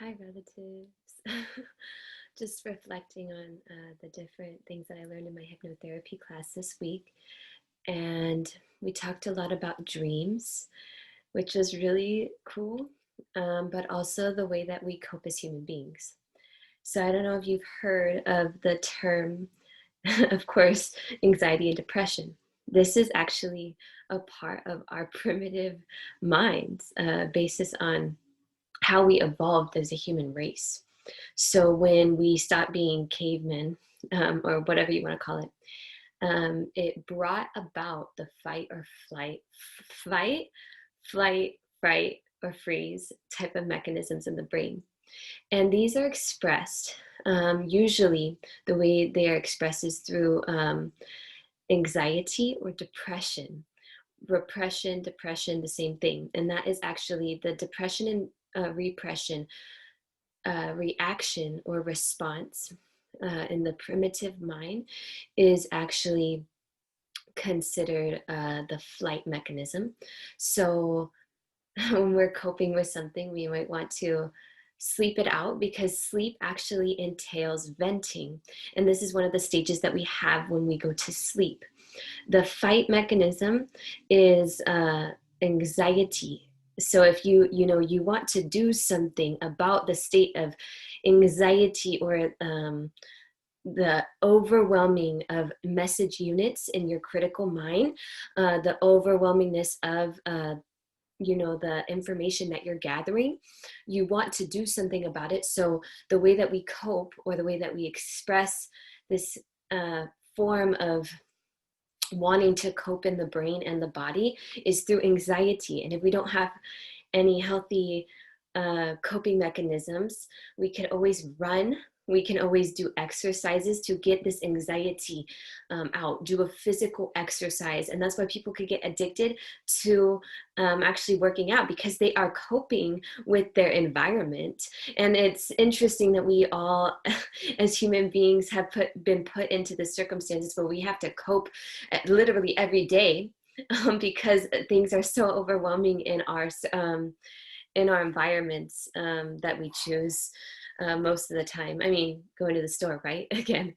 Hi, relatives. Just reflecting on the different things that I learned in my hypnotherapy class this week. And we talked a lot about dreams, which was really cool, but also the way that we cope as human beings. So I don't know if you've heard of the term, of course, anxiety and depression. This is actually a part of our primitive minds, basis on how we evolved as a human race. So when we stopped being cavemen, or whatever you want to call it, it brought about the fight, flight, fright, or freeze type of mechanisms in the brain. And these are expressed, usually the way they are expressed is through anxiety or depression. Repression, depression, the same thing. And that is actually the depression and repression reaction or response in the primitive mind is actually considered the flight mechanism. So when we're coping with something, we might want to sleep it out because sleep actually entails venting. And this is one of the stages that we have when we go to sleep. The fight mechanism is anxiety. So if you want to do something about the state of anxiety or the overwhelming of message units in your critical mind, the overwhelmingness of the information that you're gathering, you want to do something about it. So the way that we cope or the way that we express this form of wanting to cope in the brain and the body is through anxiety. And if we don't have any healthy coping mechanisms, we can always run. We can always do exercises to get this anxiety out, do a physical exercise. And that's why people could get addicted to actually working out, because they are coping with their environment. And it's interesting that we all, as human beings, have been put into the circumstances where we have to cope literally every day because things are so overwhelming in our environments that we choose most of the time. I mean, going to the store, right? Again.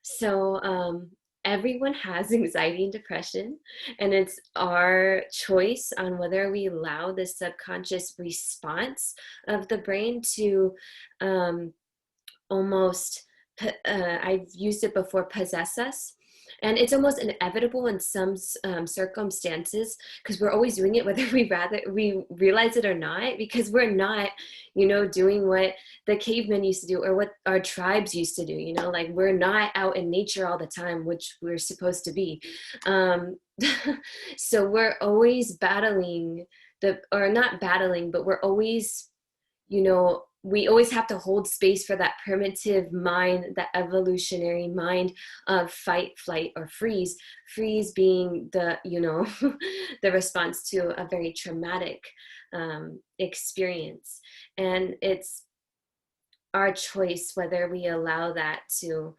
So everyone has anxiety and depression, and it's our choice on whether we allow the subconscious response of the brain to almost, I've used it before, possess us. And it's almost inevitable in some circumstances, because we're always doing it, whether we realize it or not, because we're not, doing what the cavemen used to do or what our tribes used to do. Like, we're not out in nature all the time, which we're supposed to be. So we're always battling or not battling, but we're always, we always have to hold space for that primitive mind, that evolutionary mind of fight, flight, or freeze. Freeze being the, the response to a very traumatic experience. And it's our choice whether we allow that to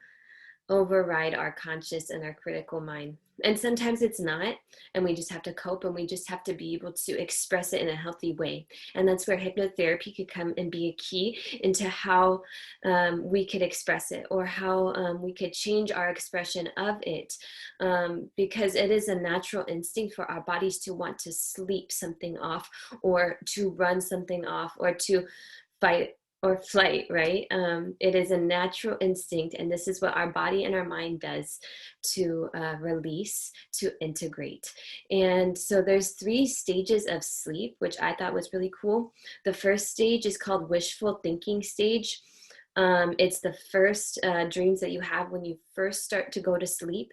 override our conscious and our critical mind. And sometimes it's not, and we just have to cope, and we just have to be able to express it in a healthy way. And that's where hypnotherapy could come and be a key into how we could express it, or how we could change our expression of it, because it is a natural instinct for our bodies to want to sleep something off, or to run something off, or to fight or flight, right? It is a natural instinct, and this is what our body and our mind does to release, to integrate. And so there's 3 stages of sleep, which I thought was really cool. The first stage is called wishful thinking stage. It's the first dreams that you have when you first start to go to sleep.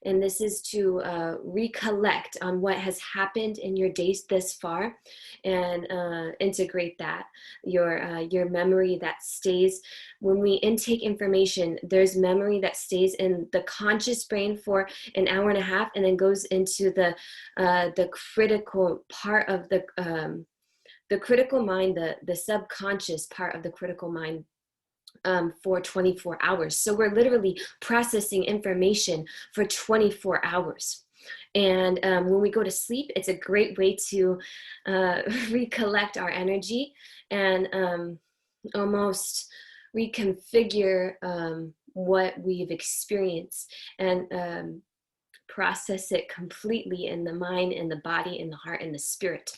And this is to recollect on what has happened in your days thus far, and integrate that, your memory that stays. When we intake information, there's memory that stays in the conscious brain for an hour and a half, and then goes into the critical part of the critical mind, the subconscious part of the critical mind, for 24 hours. So we're literally processing information for 24 hours. And when we go to sleep, it's a great way to recollect our energy and almost reconfigure what we've experienced, and process it completely in the mind, in the body, in the heart, in the spirit.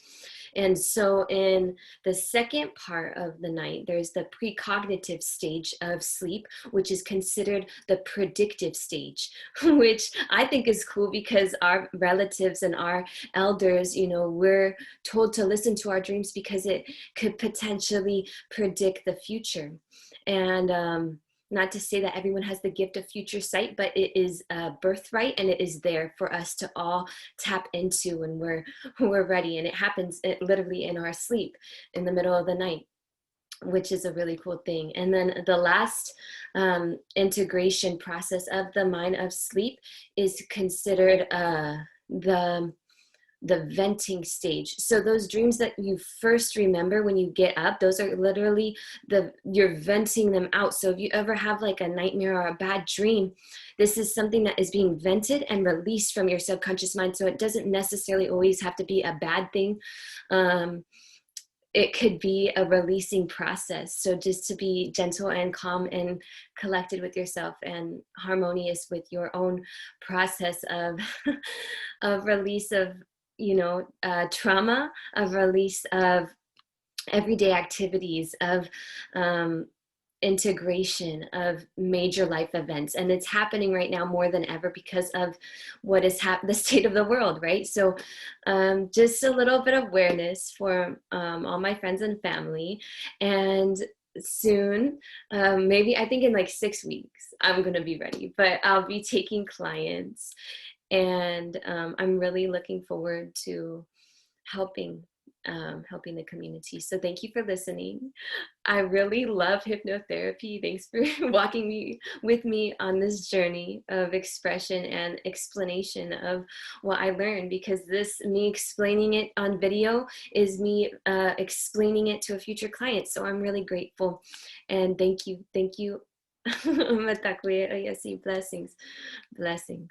And so in the second part of the night, there's the precognitive stage of sleep, which is considered the predictive stage, which I think is cool because our relatives and our elders, we're told to listen to our dreams because it could potentially predict the future. And not to say that everyone has the gift of future sight, but it is a birthright, and it is there for us to all tap into when we're ready. And it happens literally in our sleep in the middle of the night, which is a really cool thing. And then the last integration process of the mind of sleep is considered the venting stage. So those dreams that you first remember when you get up, those are literally you're venting them out. So if you ever have like a nightmare or a bad dream, this is something that is being vented and released from your subconscious mind. So it doesn't necessarily always have to be a bad thing. It could be a releasing process. So just to be gentle and calm and collected with yourself and harmonious with your own process of of release of trauma, of release of everyday activities, of integration of major life events. And it's happening right now more than ever because of what is the state of the world, right? So just a little bit of awareness for all my friends and family. And soon, maybe I think in like 6 weeks, I'm going to be ready, but I'll be taking clients. And I'm really looking forward to helping the community. So thank you for listening. I really love hypnotherapy. Thanks for walking with me on this journey of expression and explanation of what I learned, because me explaining it on video is me explaining it to a future client. So I'm really grateful, and thank you. Blessings.